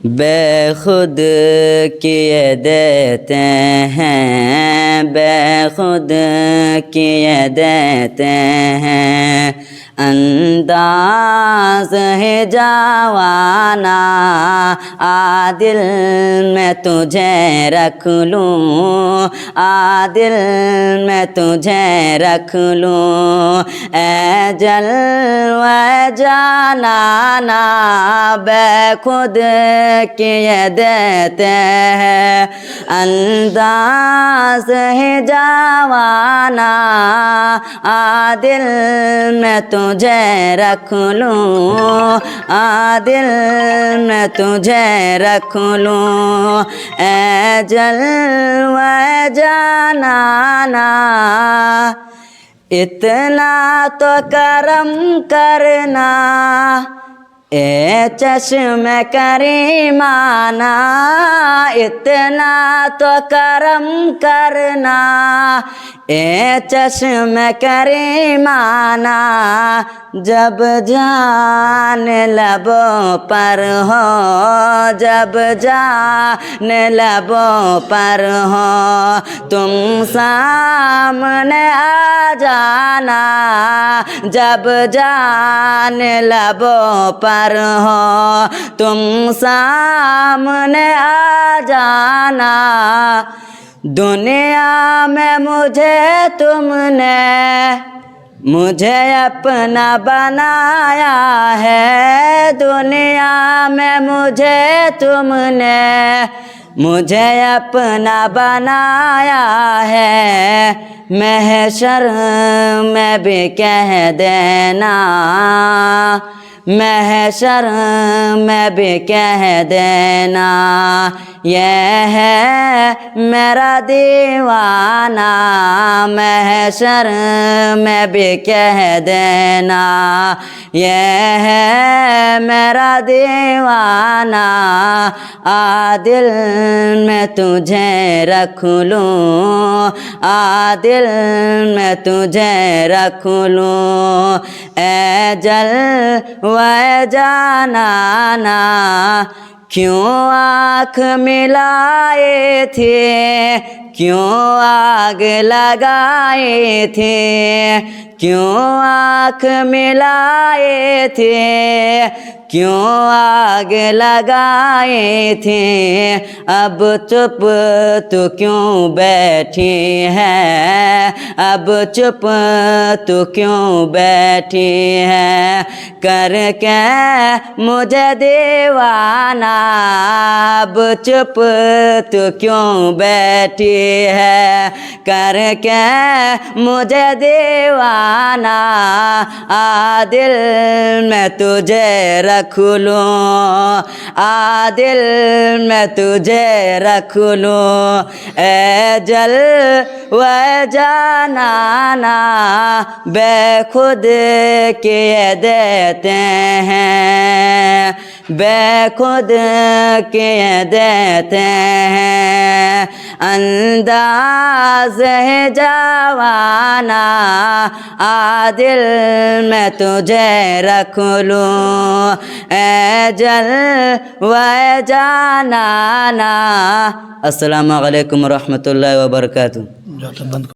बेखुद किए देते हैं, बेखुद किए देते हैं। अंदाज़ है जवाना आदिल मैं तुझे रख लूँ, आदिल मैं तुझे रख लूँ। ए जलवा जानाना बेखुद किए देते हैं। अंदाज़ है जवाना आदिल मैं तुझे रख लूँ, आदिल मैं तुझे रख लूँ। ए जलवा जानाना इतना तो करम करना, ए चश्म करीमाना इतना तो करम करना, ए चश्म करीमाना। जब जान लबों पर हो, जब जान लबों पर हो, तुम सामने आ जाना। जब जान लबों पर हो, तुम सामने आ जाना। दुनिया में मुझे अपना बनाया है, दुनिया में मुझे अपना बनाया है। महशर में भी कह देना, महशर में भी कह देना, यह है मेरा दीवाना। महशर में भी कह देना, यह है मेरा दीवाना। आदिल मैं तुझे रख लूँ, आदिल मैं तुझे रख लूँ। ए जलवा जानाना क्यों आँख मिलाए थे, क्यों आग लगाए थे, क्यों आँख मिलाए थे, क्यों आग लगाए थे। अब चुप तू क्यों बैठी है, अब चुप तू क्यों बैठी है। करके मुझे दीवाना, अब चुप तू क्यों बैठी है। करके मुझे दीवाना, आदिल मैं तुझे रख लूँ, आदिल मैं तुझे रख लूँ। ए जलवा जानाना बेखुद किए देते हैं, बेखुद किए देते हैं। अंदाज़ है जवाना आदिल मैं तुझे रख लूँ। ए जलवा जानाना। अस्सलामु अलैकुम रहमतुल्लाहि व बरकातुहू।